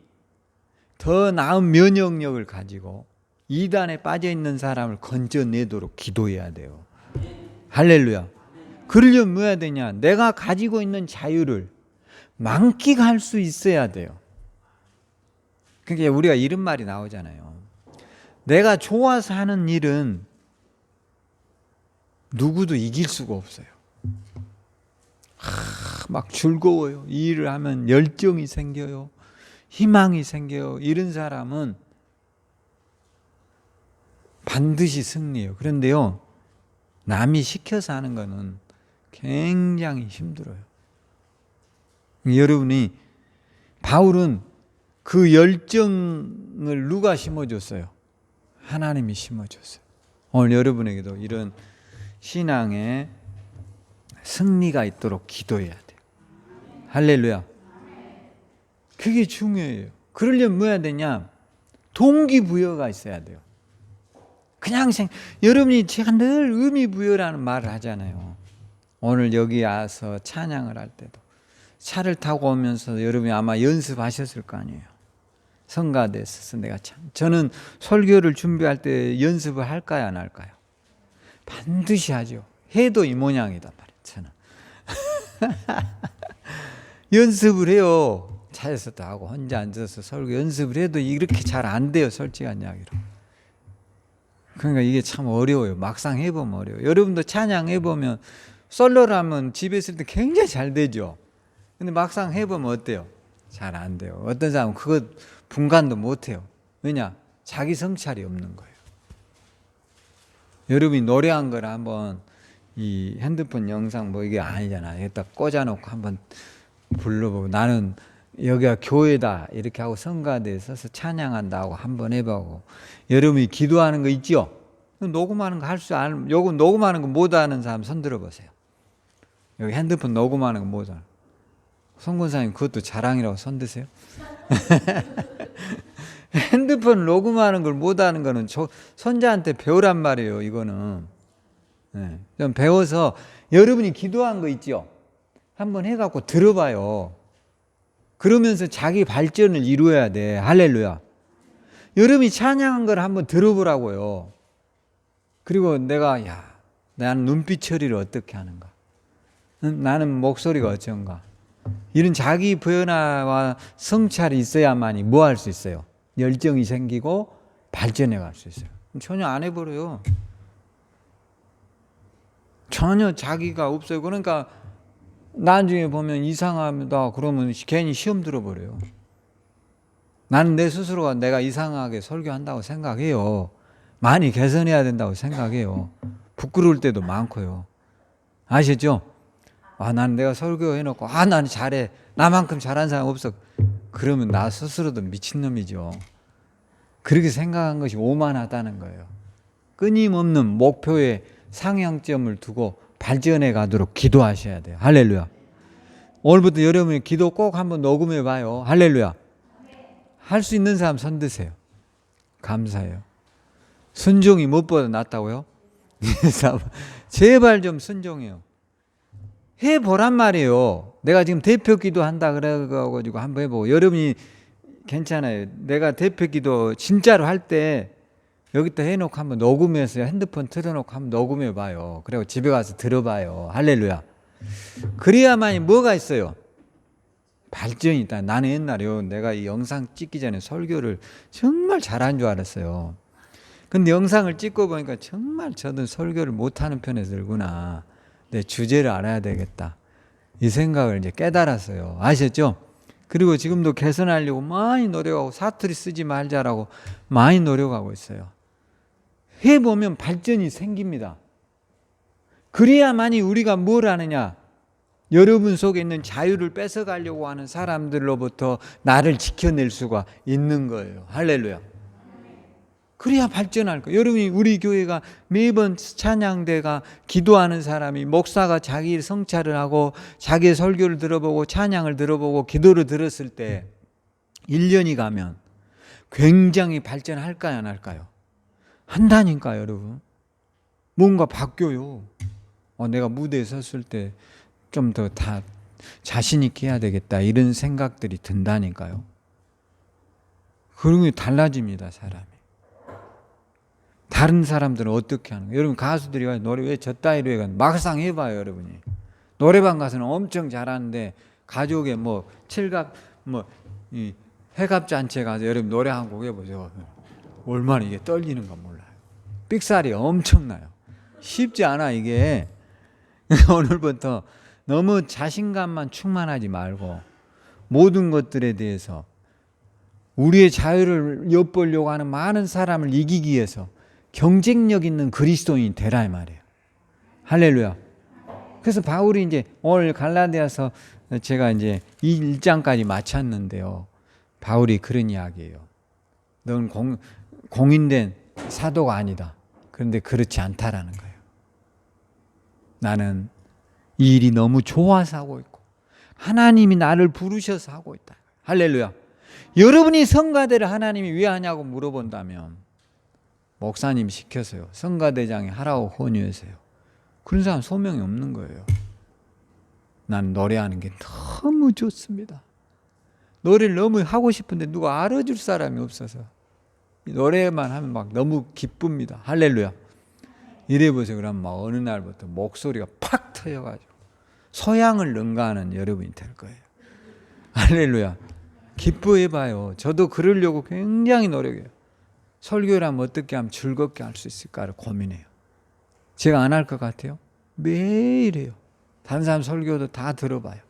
더 나은 면역력을 가지고 이단에 빠져 있는 사람을 건져내도록 기도해야 돼요. 할렐루야. 그러려면 뭐 해야 되냐? 내가 가지고 있는 자유를 만끽할 수 있어야 돼요. 그러니까 우리가 이런 말이 나오잖아요. 내가 좋아서 하는 일은 누구도 이길 수가 없어요. 막 즐거워요. 이 일을 하면 열정이 생겨요. 희망이 생겨요. 이런 사람은 반드시 승리해요. 그런데요, 남이 시켜서 하는 거는 굉장히 힘들어요. 여러분이 바울은 그 열정을 누가 심어줬어요? 하나님이 심어줬어요. 오늘 여러분에게도 이런 신앙의 승리가 있도록 기도해야 돼요. 할렐루야. 그게 중요해요. 그러려면 뭐 해야 되냐? 동기부여가 있어야 돼요. 그냥 여러분이 제가 늘 의미부여라는 말을 하잖아요. 오늘 여기 와서 찬양을 할 때도 차를 타고 오면서 여러분이 아마 연습하셨을 거 아니에요. 성가대에 있어서 내가 저는 설교를 준비할 때 연습을 할까요, 안 할까요? 반드시 하죠. 해도 이 모양이단 말이에요. 저는 연습을 해요. 차에서도 하고 혼자 앉아서 설교 연습을 해도 이렇게 잘 안 돼요. 솔직한 이야기로. 그러니까 이게 참 어려워요. 막상 해보면 어려워요. 여러분도 찬양 해보면 솔로라면 집에 있을 때 굉장히 잘 되죠. 근데 막상 해보면 어때요? 잘 안 돼요. 어떤 사람은 그거 분간도 못해요. 왜냐? 자기 성찰이 없는 거예요. 여러분이 노래한 걸 한번 이 핸드폰 영상 뭐 이게 아니잖아. 여기다 꽂아놓고 한번 불러보고 나는 여기가 교회다 이렇게 하고 성가대에 서서 찬양한다고 한번 해보고 여러분이 기도하는 거 있죠? 녹음하는 거 할 수 안, 요거 녹음하는 거 못하는 사람 손 들어보세요. 여기 핸드폰 녹음하는 거 못하는 성권사님 그것도 자랑이라고 손 드세요? 핸드폰 녹음하는 걸 못하는 거는 손자한테 배우란 말이에요. 이거는 좀 배워서 여러분이 기도한 거 있죠? 한번 해갖고 들어봐요. 그러면서 자기 발전을 이루어야 돼. 할렐루야. 여러분이 찬양한 걸 한번 들어보라고요. 그리고 내가 나는 눈빛 처리를 어떻게 하는가? 나는 목소리가 어쩐가? 이런 자기 변화와 성찰이 있어야만이 뭐 할 수 있어요? 열정이 생기고 발전해 갈 수 있어요. 전혀 안 해버려요. 전혀 자기가 없어요. 그러니까 나중에 보면 이상합니다. 그러면 괜히 시험 들어버려요. 나는 내 스스로가 내가 이상하게 설교한다고 생각해요. 많이 개선해야 된다고 생각해요. 부끄러울 때도 많고요. 아시죠? 나는 내가 설교해놓고 나는 잘해. 나만큼 잘한 사람 없어. 그러면 나 스스로도 미친놈이죠. 그렇게 생각한 것이 오만하다는 거예요. 끊임없는 목표에 상향점을 두고 발전해 가도록 기도하셔야 돼요. 할렐루야. 오늘부터 여러분이 기도 꼭 한번 녹음해 봐요. 할렐루야. 할 수 있는 사람 손 드세요. 감사해요. 순종이 무엇보다 낫다고요? 제발 좀 순종해요. 해보란 말이에요. 내가 지금 대표 기도 한다 그래가지고 한번 해보고 여러분이 괜찮아요. 내가 대표 기도 진짜로 할 때 여기다 해놓고 한번 녹음해서 핸드폰 틀어놓고 한번 녹음해 봐요. 그리고 집에 가서 들어봐요. 할렐루야. 그래야만이 뭐가 있어요? 발전이 있다. 나는 옛날에요. 내가 이 영상 찍기 전에 설교를 정말 잘한 줄 알았어요. 근데 영상을 찍고 보니까 정말 저는 설교를 못하는 편에 들구나. 내 주제를 알아야 되겠다. 이 생각을 이제 깨달았어요. 아셨죠? 그리고 지금도 개선하려고 많이 노력하고 사투리 쓰지 말자라고 많이 노력하고 있어요. 해보면 발전이 생깁니다. 그래야만이 우리가 뭘 하느냐? 여러분 속에 있는 자유를 뺏어가려고 하는 사람들로부터 나를 지켜낼 수가 있는 거예요. 할렐루야. 그래야 발전할 거예요. 여러분이 우리 교회가 매번 찬양대가 기도하는 사람이 목사가 자기 성찰을 하고 자기의 설교를 들어보고 찬양을 들어보고 기도를 들었을 때 1년이 가면 굉장히 발전할까요? 안 할까요? 한다니까요, 여러분. 뭔가 바뀌어요. 내가 무대에 섰을 때 좀 더 다 자신 있게 해야 되겠다 이런 생각들이 든다니까요. 그런 게 달라집니다, 사람이. 다른 사람들은 어떻게 하는 거예요? 여러분 가수들이 노래 왜 저 따위로 해가 막상 해봐요, 여러분이. 노래방 가서는 엄청 잘하는데 가족의 칠갑 이 해갑잔치에 가서 여러분 노래 한 곡 해보세요. 얼마나 이게 떨리는가 몰라요. 삑사리 엄청나요. 쉽지 않아 이게. 오늘부터 너무 자신감만 충만하지 말고 모든 것들에 대해서 우리의 자유를 엿보려고 하는 많은 사람을 이기기 위해서 경쟁력 있는 그리스도인이 되라 이 말이에요. 할렐루야. 그래서 바울이 이제 오늘 갈라디아서 제가 이제 이 1장까지 마쳤는데요. 바울이 그런 이야기예요. 넌 공인된 사도가 아니다. 그런데 그렇지 않다라는 거예요. 나는 이 일이 너무 좋아서 하고 있고 하나님이 나를 부르셔서 하고 있다. 할렐루야. 여러분이 성가대를 하나님이 왜 하냐고 물어본다면 목사님이 시켜서요. 성가대장이 하라고 혼유해서요. 그런 사람 소명이 없는 거예요. 난 노래하는 게 너무 좋습니다. 노래를 너무 하고 싶은데 누가 알아줄 사람이 없어서 노래만 하면 막 너무 기쁩니다. 할렐루야. 이래보세요. 그럼 막 어느 날부터 목소리가 팍 터져가지고 소양을 능가하는 여러분이 될 거예요. 할렐루야. 기뻐해봐요. 저도 그러려고 굉장히 노력해요. 설교를 하면 어떻게 하면 즐겁게 할 수 있을까를 고민해요. 제가 안 할 것 같아요? 매일 해요. 다른 사람 설교도 다 들어봐요.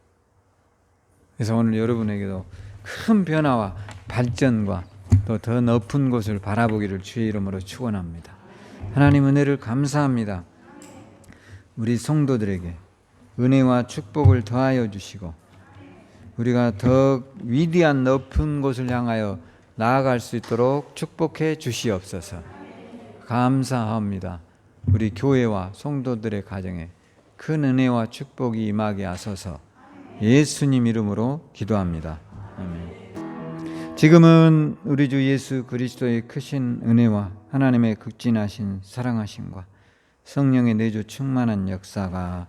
그래서 오늘 여러분에게도 큰 변화와 발전과 또 더 높은 곳을 바라보기를 주의 이름으로 축원합니다. 하나님 은혜를 감사합니다. 우리 성도들에게 은혜와 축복을 더하여 주시고 우리가 더 위대한 높은 곳을 향하여 나아갈 수 있도록 축복해 주시옵소서. 감사합니다. 우리 교회와 성도들의 가정에 큰 은혜와 축복이 임하게 하소서. 예수님 이름으로 기도합니다. 아멘. 지금은 우리 주 예수 그리스도의 크신 은혜와 하나님의 극진하신 사랑하심과 성령의 내주 충만한 역사가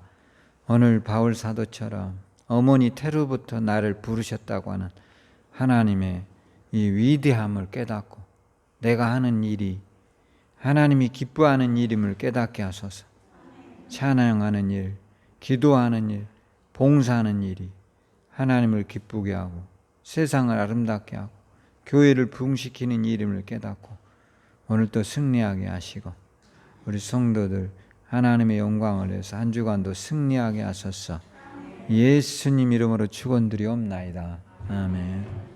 오늘 바울 사도처럼 어머니 태루부터 나를 부르셨다고 하는 하나님의 이 위대함을 깨닫고 내가 하는 일이 하나님이 기뻐하는 일임을 깨닫게 하소서. 찬양하는 일, 기도하는 일, 봉사하는 일이 하나님을 기쁘게 하고 세상을 아름답게 하고 교회를 부흥시키는 일임을 깨닫고 오늘 또 승리하게 하시고 우리 성도들 하나님의 영광을 위해서 한 주간도 승리하게 하소서. 예수님 이름으로 축원드리옵나이다. 아멘.